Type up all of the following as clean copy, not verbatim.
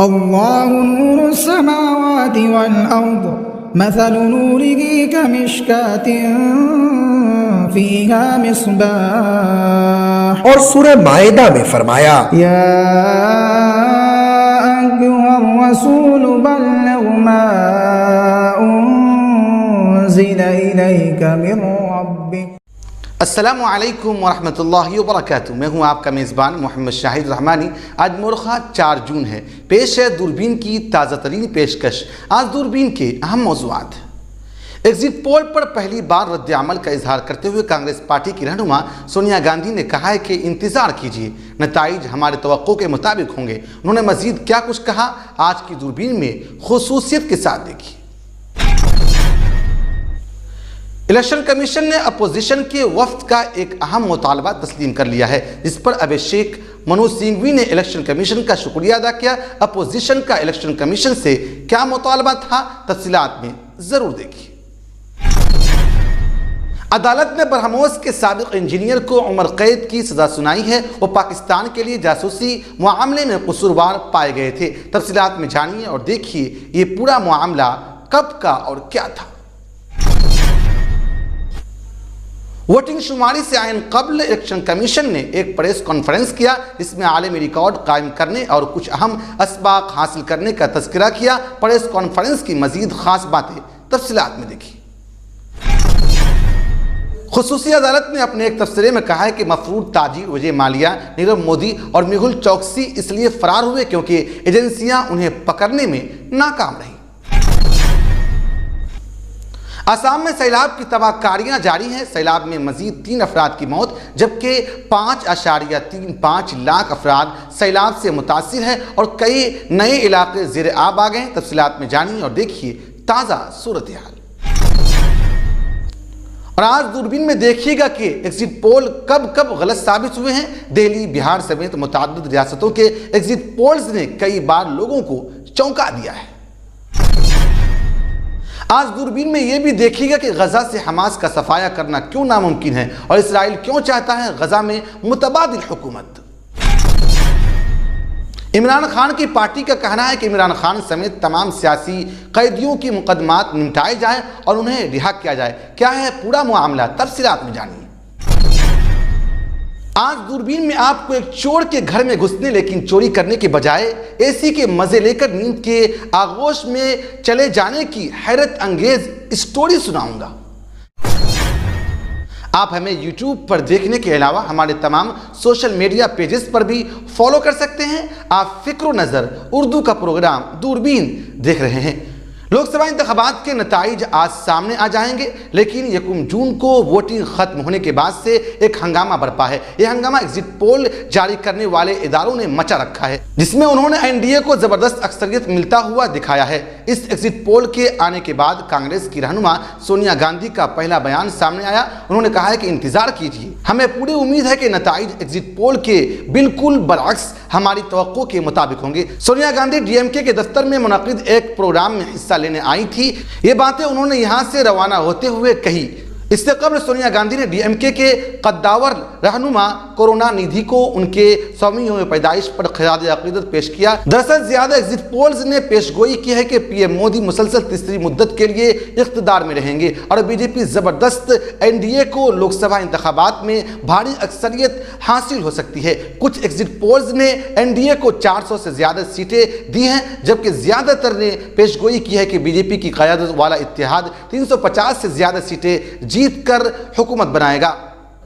الله نور السماوات والأرض مثل نوره كمشكاة فيها مصباح. اور سورہ مائدہ میں فرمایا يا أيها الرسول بلغ ما أنزل إليك من ربك. السلام علیکم ورحمۃ اللہ وبرکاتہ. میں ہوں آپ کا میزبان محمد شاہد رحمانی. آج مورخہ 4 جون ہے. پیش ہے دوربین کی تازہ ترین پیشکش. آج دوربین کے اہم موضوعات. ایگزٹ پول پر پہلی بار رد عمل کا اظہار کرتے ہوئے کانگریس پارٹی کی رہنما سونیا گاندھی نے کہا ہے کہ انتظار کیجیے، نتائج ہمارے توقع کے مطابق ہوں گے. انہوں نے مزید کیا کچھ کہا، آج کی دوربین میں خصوصیت کے ساتھ دیکھیے. الیکشن کمیشن نے اپوزیشن کے وفد کا ایک اہم مطالبہ تسلیم کر لیا ہے، جس پر ابھیشیک منو سنگھوی نے الیکشن کمیشن کا شکریہ ادا کیا. اپوزیشن کا الیکشن کمیشن سے کیا مطالبہ تھا، تفصیلات میں ضرور دیکھیے. عدالت نے برہموس کے سابق انجینئر کو عمر قید کی سزا سنائی ہے. وہ پاکستان کے لیے جاسوسی معاملے میں قصوروار پائے گئے تھے. تفصیلات میں جانیے اور دیکھیے یہ پورا معاملہ کب کا اور کیا تھا. ووٹنگ شماری سے عین قبل الیکشن کمیشن نے ایک پریس کانفرنس کیا، جس میں عالمی ریکارڈ قائم کرنے اور کچھ اہم اسباق حاصل کرنے کا تذکرہ کیا. پریس کانفرنس کی مزید خاص باتیں تفصیلات میں دیکھیں. خصوصی عدالت نے اپنے ایک تبصرے میں کہا ہے کہ مفرور تاجر وجے مالیہ، نیرو مودی اور میہول چوکسی اس لیے فرار ہوئے کیونکہ ایجنسیاں انہیں پکڑنے میں ناکام رہیں. آسام میں سیلاب کی تباہ کاریاں جاری ہیں. سیلاب میں مزید 3 افراد کی موت، جبکہ 5.35 لاکھ افراد سیلاب سے متاثر ہیں اور کئی نئے علاقے زیر آب آ گئے ہیں. تفصیلات میں جانیے اور دیکھیے تازہ صورتحال. اور آج دوربین میں دیکھیے گا کہ ایگزٹ پول کب غلط ثابت ہوئے ہیں. دہلی، بہار سمیت متعدد ریاستوں کے ایگزٹ پولز نے کئی بار لوگوں کو چونکا دیا ہے. آج دوربین میں یہ بھی دیکھیے گا کہ غزہ سے حماس کا صفایا کرنا کیوں ناممکن ہے اور اسرائیل کیوں چاہتا ہے غزہ میں متبادل حکومت. عمران خان کی پارٹی کا کہنا ہے کہ عمران خان سمیت تمام سیاسی قیدیوں کی مقدمات نمٹائے جائیں اور انہیں رہا کیا جائے. کیا ہے پورا معاملہ، تفصیلات میں جانیے. آج دوربین میں آپ کو ایک چور کے گھر میں گھسنے لیکن چوری کرنے کے بجائے اے سی کے مزے لے کر نیند کے آغوش میں چلے جانے کی حیرت انگیز اسٹوری سناؤں گا. آپ ہمیں یوٹیوب پر دیکھنے کے علاوہ ہمارے تمام سوشل میڈیا پیجز پر بھی فالو کر سکتے ہیں. آپ فکر و نظر اردو کا پروگرام دوربین دیکھ رہے ہیں. لوک سبھا انتخابات کے نتائج آج سامنے آ جائیں گے، لیکن 1 جون کو ووٹنگ ختم ہونے کے بعد سے ایک ہنگامہ برپا ہے. یہ ہنگامہ ایگزٹ پول جاری کرنے والے اداروں نے مچا رکھا ہے، جس میں انہوں نے NDA کو زبردست اکثریت ملتا ہوا دکھایا ہے. اس ایگزٹ پول کے آنے کے بعد کانگریس کی رہنما سونیا گاندھی کا پہلا بیان سامنے آیا. انہوں نے کہا ہے کہ انتظار کیجیے، ہمیں پوری امید ہے کہ نتائج ایگزٹ پول کے بالکل برعکس ہماری توقع کے مطابق ہوں گے. سونیا گاندھی DMK کے دفتر میں منعقد ایک پروگرام میں حصہ لینے آئی تھی. یہ باتیں انہوں نے یہاں سے روانہ ہوتے ہوئے کہی. اس سے قبل سونیا گاندھی نے DMK کے قداور رہنما کروناندھی کو ان کے 100ویں یوم پیدائش پر خراج عقیدت پیش کیا. دراصل زیادہ ایگزٹ پولز نے پیش گوئی کی ہے کہ PM مودی مسلسل تیسری مدت کے لیے اقتدار میں رہیں گے اور BJP زبردست NDA کو لوک سبھا انتخابات میں بھاری اکثریت حاصل ہو سکتی ہے. کچھ ایگزٹ پولز نے NDA کو 400 سے زیادہ سیٹیں دی ہیں، جبکہ زیادہ تر نے پیش گوئی کی ہے کہ BJP کی قیادت والا اتحاد 350 سے زیادہ سیٹیں جیت کر حکومت بنائے گا.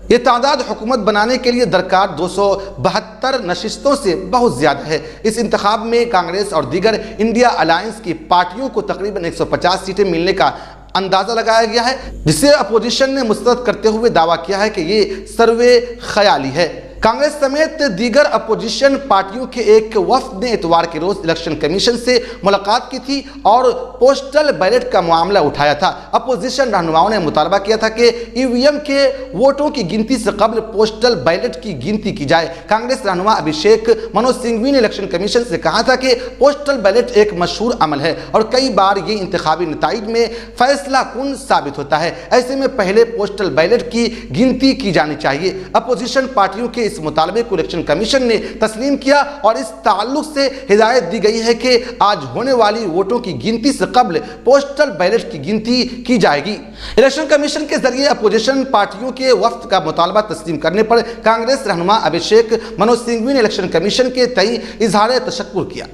یہ تعداد حکومت بنانے کے لیے درکار 272 نشستوں سے بہت زیادہ ہے. اس انتخاب میں کانگریس اور دیگر انڈیا الائنس کی پارٹیوں کو تقریباً 150 سیٹیں ملنے کا اندازہ لگایا گیا ہے، جسے اپوزیشن نے مسترد کرتے ہوئے دعویٰ کیا ہے کہ یہ سروے خیالی ہے. کانگریس سمیت دیگر اپوزیشن پارٹیوں کے ایک وفد نے اتوار کے روز الیکشن کمیشن سے ملاقات کی تھی اور پوسٹل بیلٹ کا معاملہ اٹھایا تھا. اپوزیشن رہنماؤں نے مطالبہ کیا تھا کہ EVM کے ووٹوں کی گنتی سے قبل پوسٹل بیلٹ کی گنتی کی جائے. کانگریس رہنما ابھیشیک منو سنگھوی نے الیکشن کمیشن سے کہا تھا کہ پوسٹل بیلٹ ایک مشہور عمل ہے اور کئی بار یہ انتخابی نتائج میں فیصلہ کن ثابت ہوتا ہے. ایسے میں پہلے پوسٹل بیلٹ کی گنتی کی جانی چاہیے. اپوزیشن پارٹیوں کے اس اس مطالبے کو الیکشن کمیشن نے تسلیم کیا اور اس تعلق سے ہدایت دی گئی ہے کہ آج ہونے والی ووٹوں کی گنتی سے قبل پوسٹل بیلٹ کی گنتی کی جائے گی۔ الیکشن کمیشن کے ذریعے اپوزیشن پارٹیوں کے وفد کا مطالبہ تسلیم کرنے پر کانگریس رہنما ابھیشیک منو سنگھوی نے الیکشن کمیشن کے تئیں اظہار تشکر کیا۔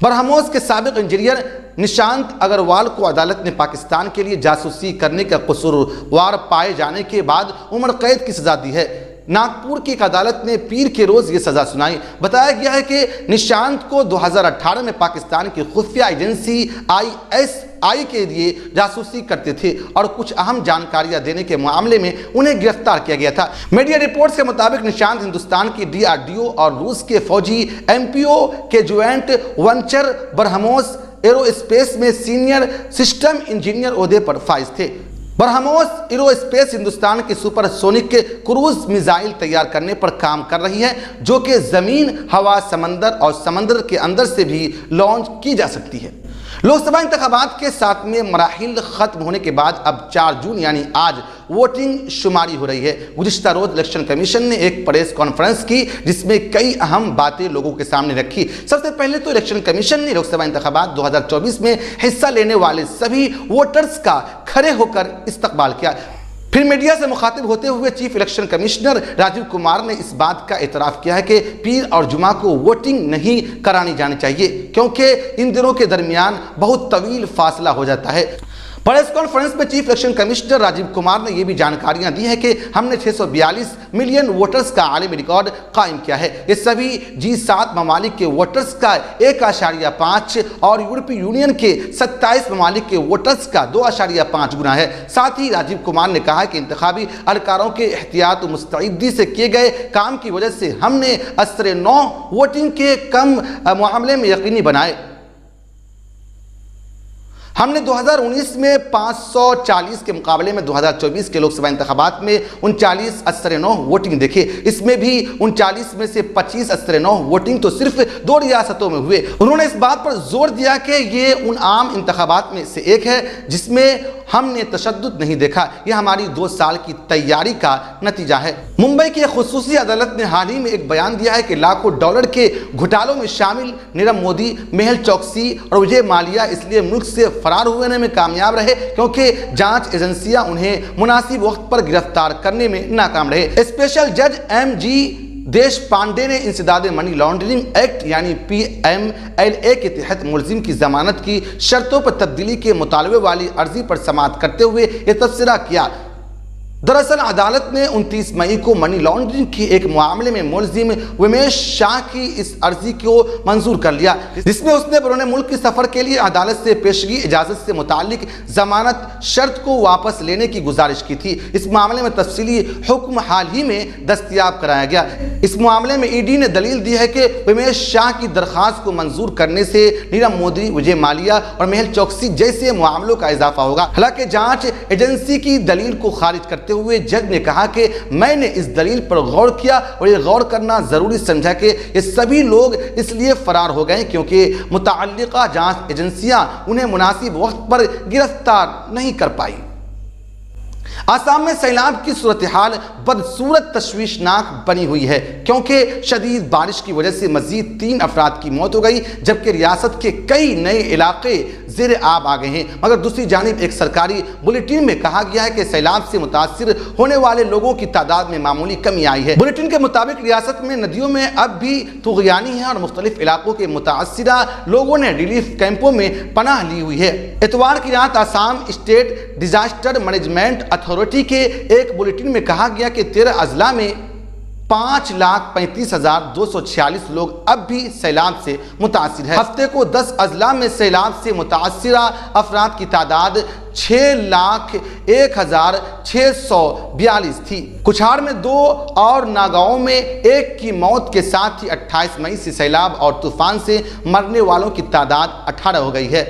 برہموس کے سابق انجینئر نشانت اگروال کو عدالت نے پاکستان کے لیے جاسوسی کرنے کا قصوروار پائے جانے کے بعد عمر قید کی سزا دی ہے۔ ناگپور کی ایک عدالت نے پیر کے روز یہ سزا سنائی۔ بتایا گیا ہے کہ نشانت کو 2018 میں پاکستان کی خفیہ ایجنسی ISI کے لیے جاسوسی کرتے تھے اور کچھ اہم جانکاریاں دینے کے معاملے میں انہیں گرفتار کیا گیا تھا۔ میڈیا رپورٹس کے مطابق نشانت ہندوستان کی DRDO اور روس کے فوجی MPO کے جوائنٹ ونچر برہموس ایرو اسپیس میں سینئر سسٹم انجینئر عہدے پر فائز تھے۔ برہموس ایرو اسپیس ہندوستان کی سپر سونک کروز میزائل تیار کرنے پر کام کر رہی ہے جو کہ زمین، ہوا، سمندر اور سمندر کے اندر سے بھی لانچ کی جا سکتی ہے۔ لوک سبھا انتخابات کے 7ویں مراحل ختم ہونے کے بعد اب 4 جون یعنی آج ووٹنگ شماری ہو رہی ہے۔ گزشتہ روز الیکشن کمیشن نے ایک پریس کانفرنس کی جس میں کئی اہم باتیں لوگوں کے سامنے رکھی۔ سب سے پہلے تو الیکشن کمیشن نے لوک سبھا انتخابات 2024 میں حصہ لینے والے سبھی ووٹرز کا کھڑے ہو کر استقبال کیا۔ پھر میڈیا سے مخاطب ہوتے ہوئے chief election commissioner Rajiv Kumar نے اس بات کا اعتراف کیا ہے کہ پیر اور جمعہ کو ووٹنگ نہیں کرانی جانی چاہیے کیونکہ ان دنوں کے درمیان بہت طویل فاصلہ ہو جاتا ہے۔ پریس کانفرنس میں chief election commissioner Rajiv Kumar نے یہ بھی جانکاریاں دی ہیں کہ ہم نے 642 ملین ووٹرز کا عالمی ریکارڈ قائم کیا ہے۔ یہ سبھی G7 ممالک کے ووٹرز کا 1.5 اور یورپی یونین کے 27 ممالک کے ووٹرز کا 2.5 گنا ہے۔ ساتھ ہی راجیو کمار نے کہا کہ انتخابی اہلکاروں کے احتیاط و مستعدی سے کیے گئے کام کی وجہ سے ہم نے اثر نو ووٹنگ کے کم معاملے میں یقینی بنائے۔ ہم نے 2019 میں 540 کے مقابلے میں 2024 کے لوک سبھا انتخابات میں 39 اثر نو ووٹنگ دیکھے۔ اس میں بھی 39 میں سے 25 اثر نو ووٹنگ تو صرف 2 ریاستوں میں ہوئے۔ انہوں نے اس بات پر زور دیا کہ یہ ان عام انتخابات میں سے ایک ہے جس میں ہم نے تشدد نہیں دیکھا۔ یہ ہماری 2 سال کی تیاری کا نتیجہ ہے۔ ممبئی کی ایک خصوصی عدالت نے حال ہی میں ایک بیان دیا ہے کہ لاکھوں ڈالر کے گھوٹالوں میں شامل نیرو مودی، میہل چوکسی اور وجے مالیا اس لیے ملک سے فرار ہونے میں کامیاب رہے کیونکہ جانچ ایجنسیاں انہیں مناسب وقت پر گرفتار کرنے میں ناکام رہے۔ اسپیشل جج MG دیش پانڈے نے انسداد منی لانڈرنگ ایکٹ یعنی PMLA کے تحت ملزم کی ضمانت کی شرطوں پر تبدیلی کے مطالبے والی عرضی پر سماعت کرتے ہوئے یہ تبصرہ کیا۔ دراصل عدالت نے 29 مئی کو منی لانڈرنگ کے ایک معاملے میں ملزم ومیش شاہ کی اس عرضی کو منظور کر لیا جس میں اس نے بیرون ملک کے سفر کے لیے عدالت سے پیشگی اجازت سے متعلق ضمانت شرط کو واپس لینے کی گزارش کی تھی۔ اس معاملے میں تفصیلی حکم حال ہی میں دستیاب کرایا گیا۔ اس معاملے میں ED نے دلیل دی ہے کہ ومیش شاہ کی درخواست کو منظور کرنے سے نیرو مودی، وجے مالیا اور میہل چوکسی جیسے معاملوں کا اضافہ ہوگا۔ حالانکہ جانچ ایجنسی کی دلیل کو خارج کرتے ہوئے جج نے کہا کہ میں نے اس دلیل پر غور کیا اور یہ غور کرنا ضروری سمجھا کہ یہ سبھی لوگ اس لیے فرار ہو گئے کیونکہ متعلقہ جانچ ایجنسیاں انہیں مناسب وقت پر گرفتار نہیں کر پائی۔ آسام میں سیلاب کی صورتحال بدصورت تشویشناک بنی ہوئی ہے کیونکہ شدید بارش کی وجہ سے مزید 3 افراد کی موت ہو گئی جبکہ ریاست کے کئی نئے علاقے زیر آب آ گئے ہیں، مگر دوسری جانب ایک سرکاری بلیٹن میں کہا گیا ہے کہ سیلاب سے متاثر ہونے والے لوگوں کی تعداد میں معمولی کمی آئی ہے۔ بلیٹن کے مطابق ریاست میں ندیوں میں اب بھی طغیانی ہے اور مختلف علاقوں کے متاثرہ لوگوں نے ریلیف کیمپوں میں پناہ لی ہوئی ہے۔ اتوار کی رات Assam state disaster management authority کے ایک بلیٹن میں کہا گیا کہ 13 اضلاع میں 5,35,246 لوگ اب بھی سیلاب سے متاثر ہیں۔ ہفتے کو 10 اضلاع میں سیلاب سے متاثرہ افراد کی تعداد 6,01,642 تھی۔ کچھار میں 2 اور ناگاؤں میں 1 کی موت کے ساتھ ہی 28 مئی سے سیلاب اور طوفان سے مرنے والوں کی تعداد 18 ہو گئی ہے۔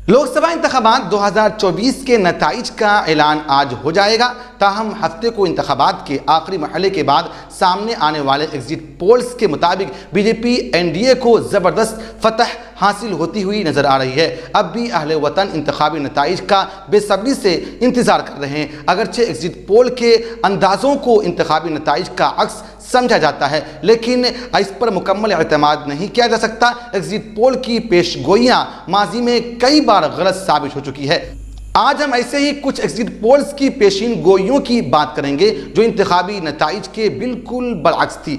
لوک سبھا انتخابات 2024 کے نتائج کا اعلان آج ہو جائے گا، تاہم ہفتے کو انتخابات کے آخری مرحلے کے بعد سامنے آنے والے ایگزٹ پولز کے مطابق BJP NDA کو زبردست فتح حاصل ہوتی ہوئی نظر آ رہی ہے۔ اب بھی اہل وطن انتخابی نتائج کا بے صبری سے انتظار کر رہے ہیں۔ اگرچہ ایگزٹ پول کے اندازوں کو انتخابی نتائج کا عکس سمجھا جاتا ہے، لیکن اس پر مکمل اعتماد نہیں کیا جا سکتا۔ ایگزٹ پول کی پیش گوئیاں ماضی میں کئی بار غلط ثابت ہو چکی ہے۔ آج ہم ایسے ہی کچھ ایگزٹ پولز کی پیشین گوئیوں کی بات کریں گے جو انتخابی نتائج کے بالکل برعکس تھی۔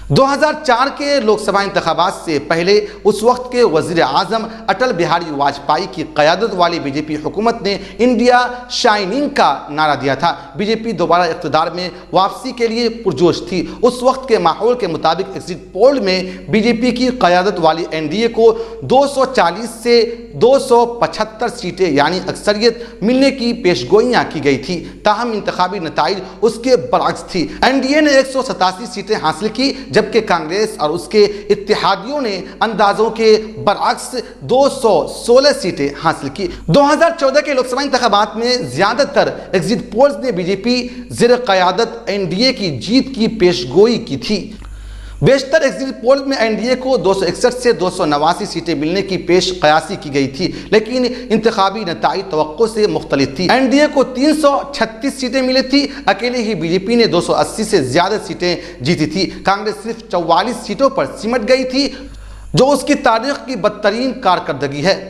2004 کے لوک سبھا انتخابات سے پہلے اس وقت کے وزیر اعظم اٹل بہاری واجپئی کی قیادت والی بی جے پی حکومت نے انڈیا شائننگ کا نعرہ دیا تھا۔ بی جے پی دوبارہ اقتدار میں واپسی کے لیے پرجوش تھی۔ اس وقت کے ماحول کے مطابق ایگزٹ پول میں بی جے پی کی قیادت والی این ڈی اے کو 240 سے 275 سیٹیں یعنی اکثریت ملنے کی پیش گوئیاں کی گئی تھی، تاہم انتخابی نتائج اس کے برعکس تھی۔ این ڈی اے نے 187 سیٹیں حاصل کی، جبکہ کانگریس اور اس کے اتحادیوں نے اندازوں کے برعکس 216 سیٹیں حاصل کی۔ 2014 کے لوک سبھا انتخابات میں زیادہ تر ایگزٹ پولز نے بی جے پی زیر قیادت این ڈی اے کی جیت کی پیش گوئی کی تھی۔ بیشتر ایگزٹ پول میں این ڈی اے کو 261 سے 289 سیٹیں ملنے کی پیش قیاسی کی گئی تھی، لیکن انتخابی نتائج توقع سے مختلف تھی۔ این ڈی اے کو 336 سیٹیں ملی تھی، اکیلے ہی بی جے پی نے 280 سے زیادہ سیٹیں جیتی تھی۔ کانگریس صرف 44 سیٹوں پر سمٹ گئی تھی، جو اس کی تاریخ کی بدترین کارکردگی ہے۔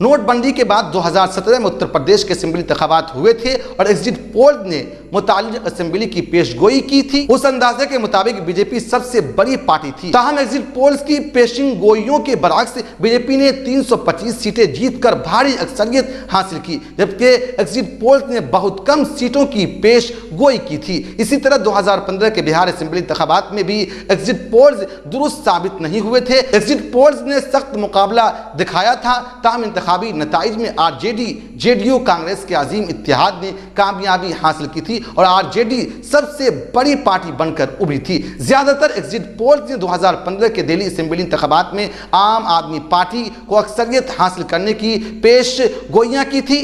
نوٹ بندی کے بعد 2017 میں اتر پردیش کے اسمبلی انتخابات ہوئے تھے اور ایگزٹ پول نے متعلق اسمبلی کی پیش گوئی کی تھی۔ اس اندازے کے مطابق بی جے پی سب سے بڑی پارٹی تھی، تاہم ایگزٹ پولز کی پیشن گوئیوں کے برعکس بی جے پی نے 325 سیٹیں جیت کر بھاری اکثریت حاصل کی، جبکہ ایگزٹ پولز نے بہت کم سیٹوں کی پیش گوئی کی تھی۔ اسی طرح 2015 کے بہار اسمبلی انتخابات میں بھی ایگزٹ پولز درست ثابت نہیں ہوئے تھے۔ ایگزٹ پولز نے سخت مقابلہ دکھایا تھا، تاہم انتخابی نتائج میں R J D, J D you, Congress کے عظیم اتحاد نے کامیابی حاصل کی تھی اور آر جے ڈی سب سے بڑی پارٹی بن کر ابھری تھی۔ زیادہ تر ایگزٹ پولز نے 2015 کے دہلی اسمبلی انتخابات میں عام آدمی پارٹی کو اکثریت حاصل کرنے کی پیش گوئیاں کی تھی۔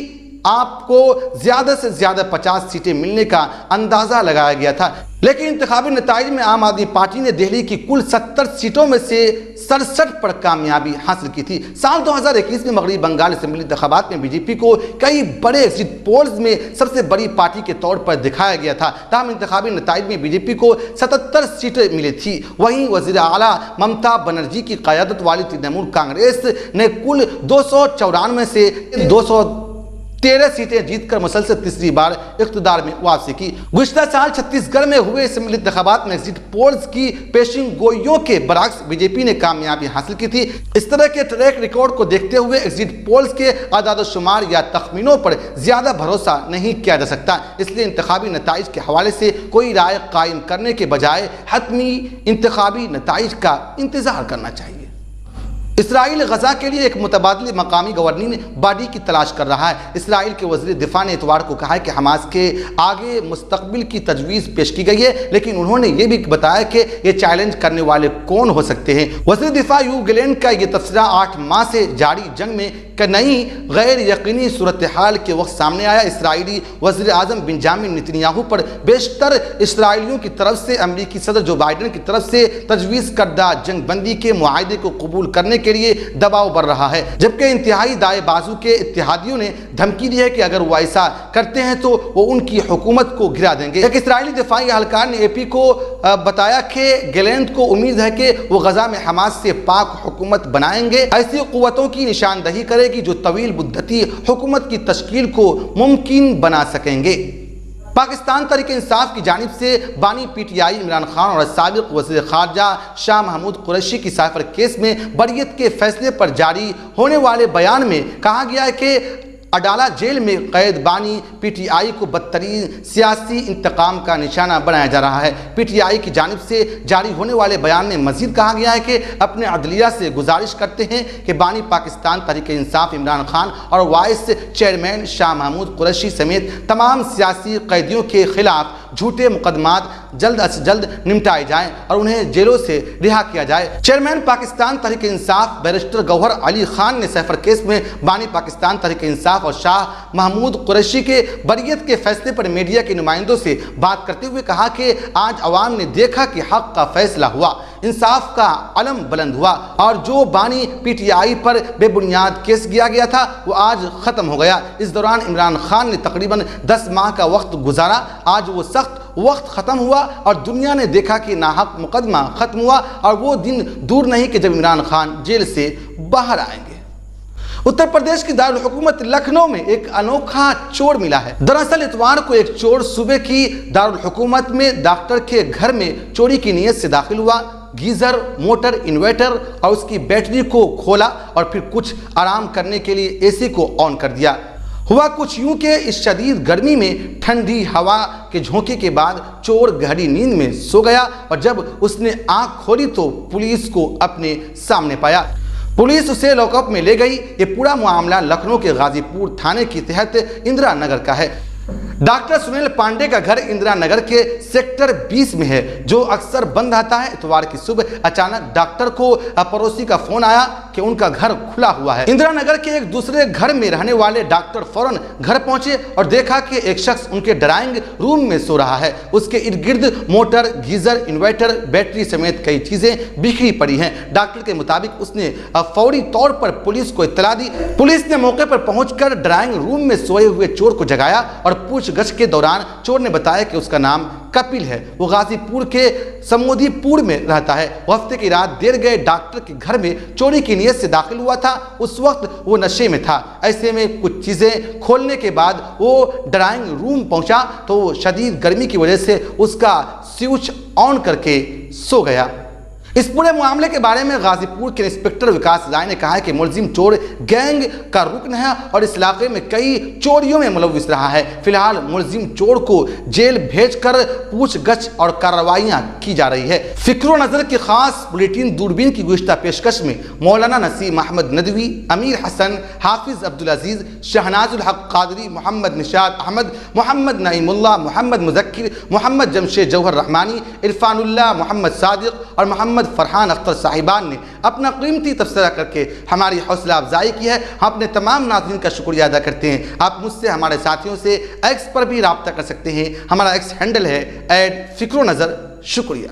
آپ کو زیادہ سے زیادہ 50 سیٹیں ملنے کا اندازہ لگایا گیا تھا، لیکن انتخابی نتائج میں عام آدمی پارٹی نے دہلی کی کل 70 سیٹوں میں سے 67 پر کامیابی حاصل کی تھی۔ سال 2021 میں مغربی بنگال اسمبلی انتخابات میں بی جے پی کو کئی بڑے ایگزٹ پولز میں سب سے بڑی پارٹی کے طور پر دکھایا گیا تھا، تاہم انتخابی نتائج میں بی جے پی کو 77 سیٹیں ملی تھی۔ وہیں وزیر اعلیٰ ممتا بنرجی کی قیادت والی ترنمول کانگریس نے کل 294 سے 213 سیٹیں جیت کر مسلسل تیسری بار اقتدار میں واپسی کی۔ گزشتہ سال چھتیس گڑھ میں ہوئے اسمبلی انتخابات میں ایگزٹ پولز کی پیشن گوئیوں کے برعکس بی جے پی نے کامیابی حاصل کی تھی۔ اس طرح کے ٹریک ریکارڈ کو دیکھتے ہوئے ایگزٹ پولز کے اعداد و شمار یا تخمینوں پر زیادہ بھروسہ نہیں کیا جا سکتا، اس لیے انتخابی نتائج کے حوالے سے کوئی رائے قائم کرنے کے بجائے حتمی انتخابی نتائج کا انتظار کرنا چاہیے۔ اسرائیل غزہ کے لیے ایک متبادل مقامی گورننگ باڈی کی تلاش کر رہا ہے۔ اسرائیل کے وزیر دفاع نے اتوار کو کہا ہے کہ حماس کے آگے مستقبل کی تجویز پیش کی گئی ہے، لیکن انہوں نے یہ بھی بتایا کہ یہ چیلنج کرنے والے کون ہو سکتے ہیں۔ وزیر دفاع یو گلینڈ کا یہ تبصرہ 8 ماہ سے جاری جنگ میں کہ نئی غیر یقینی صورتحال کے وقت سامنے آیا۔ اسرائیلی وزیر اعظم بنجامن نتنیاہو پر بیشتر اسرائیلیوں کی طرف سے امریکی صدر جو بائیڈن کی طرف سے تجویز کردہ جنگ بندی کے معاہدے کو قبول کرنے کے لیے دباؤ بڑھ رہا ہے، جبکہ انتہائی دائیں بازو کے اتحادیوں نے دھمکی دی ہے کہ اگر وہ ایسا کرتے ہیں تو وہ ان کی حکومت کو گرا دیں گے۔ ایک اسرائیلی دفاعی اہلکار نے اے پی کو بتایا کہ گلینڈ کو امید ہے کہ وہ غزہ میں حماس سے پاک حکومت بنائیں گے، ایسی قوتوں کی نشاندہی کرے گی جو طویل مدتی حکومت کی تشکیل کو ممکن بنا سکیں گے۔ پاکستان تحریک انصاف کی جانب سے بانی P T I Imran Khan اور سابق وزیر خارجہ شاہ محمود قریشی کی سائفر کیس میں بریت کے فیصلے پر جاری ہونے والے بیان میں کہا گیا ہے کہ اڈالہ جیل میں قید بانی پی ٹی آئی کو بدترین سیاسی انتقام کا نشانہ بنایا جا رہا ہے۔ پی ٹی آئی کی جانب سے جاری ہونے والے بیان میں مزید کہا گیا ہے کہ اپنے عدلیہ سے گزارش کرتے ہیں کہ بانی پاکستان تحریک انصاف عمران خان اور وائس چیئرمین شاہ محمود قریشی سمیت تمام سیاسی قیدیوں کے خلاف جھوٹے مقدمات جلد از جلد نمٹائے جائیں اور انہیں جیلوں سے رہا کیا جائے۔ چیئرمین پاکستان تحریک انصاف بیرسٹر گوہر علی خان نے سیفر کیس میں بانی پاکستان تحریک انصاف اور شاہ محمود قریشی کے بریت کے فیصلے پر میڈیا کے نمائندوں سے بات کرتے ہوئے کہا کہ آج عوام نے دیکھا کہ حق کا فیصلہ ہوا، انصاف کا علم بلند ہوا اور جو بانی پی ٹی آئی پر بے بنیاد کیس کیا گیا تھا وہ آج ختم ہو گیا۔ اس دوران عمران خان نے تقریباً 10 ماہ کا وقت گزارا، آج وہ سخت وقت ختم ہوا اور دنیا نے دیکھا کہ ناحق مقدمہ ختم ہوا اور وہ دن دور نہیں کہ جب عمران خان جیل سے باہر آئیں گے۔ اتر پردیش کی دارالحکومت لکھنؤ میں ایک انوکھا چور ملا ہے۔ دراصل اتوار کو ایک چور صوبے کی دارالحکومت میں ڈاکٹر کے گھر میں چوری کی نیت سے داخل ہوا، گیزر، موٹر، انورٹر اور اس کی بیٹری کو کھولا اور پھر کچھ آرام کرنے کے لیے اے سی کو آن کر دیا۔ ہوا کچھ یوں کہ اس شدید گرمی میں ٹھنڈی ہوا کے جھونکے کے بعد چور گہری نیند میں سو گیا اور جب اس نے آنکھ کھولی تو پولیس کو اپنے سامنے پایا۔ پولیس اسے لاک اپ میں لے گئی۔ یہ پورا معاملہ لکھنؤ کے غازی پور تھانے کے تحت اندرا نگر کا ہے۔ ڈاکٹر سنیل پانڈے کا گھر اندرا نگر کے سیکٹر 20 میں ہے جو اکثر بند رہتا ہے۔ اتوار کی صبح اچانک ڈاکٹر کو پڑوسی کا فون آیا کہ ان کا گھر کھلا ہوا ہے۔ اندرا نگر کے ایک دوسرے گھر میں رہنے والے ڈاکٹر فوراً گھر پہنچے اور دیکھا کہ ایک شخص ان کے ڈرائنگ روم میں سو رہا ہے۔ اس کے ارد گرد موٹر، گیزر، انورٹر، بیٹری سمیت کئی چیزیں بکھری پڑی ہیں۔ ڈاکٹر کے مطابق اس نے فوری طور پر پولیس کو اطلاع دی۔ پولیس نے موقع پر پہنچ کر ڈرائنگ روم میں سوئے ہوئے چور کو جگایا اور پوچھ گچھ کے دوران چور نے بتایا کہ اس کا نام کپل ہے، وہ غازی پور کے سمودی پور میں رہتا ہے۔ وہ ہفتے کی رات دیر گئے ڈاکٹر کے گھر میں چوری کی نیت سے داخل ہوا تھا۔ اس وقت وہ نشے میں تھا۔ ایسے میں کچھ چیزیں کھولنے کے بعد وہ ڈرائنگ روم پہنچا تو وہ شدید گرمی کی وجہ سے اس کا سوئچ آن کر کے سو گیا۔ اس پورے معاملے کے بارے میں غازی پور کے انسپکٹر وکاس رائے نے کہا ہے کہ ملزم چور گینگ کا رکن ہے اور اس علاقے میں کئی چوریوں میں ملوث رہا ہے۔ فی الحال ملزم چور کو جیل بھیج کر پوچھ گچھ اور کارروائیاں کی جا رہی ہے۔ فکر و نظر کی خاص بلیٹن دوربین کی گزشتہ پیشکش میں مولانا نسیم احمد ندوی، امیر حسن، حافظ عبدالعزیز، شہناز الحق قادری، محمد نشاد احمد، محمد نعیم اللہ، محمد مذکر، محمد جمشید جوہر رحمانی، عرفان اللہ، محمد صادق اور محمد فرحان اختر صاحبان نے اپنا قیمتی تبصرہ کر کے ہماری حوصلہ افزائی کی ہے۔ ہم اپنے تمام ناظرین کا شکریہ ادا کرتے ہیں۔ آپ مجھ سے، ہمارے ساتھیوں سے ایکس پر بھی رابطہ کر سکتے ہیں۔ ہمارا ایکس ہینڈل ہے @فکر و نظر۔ شکریہ۔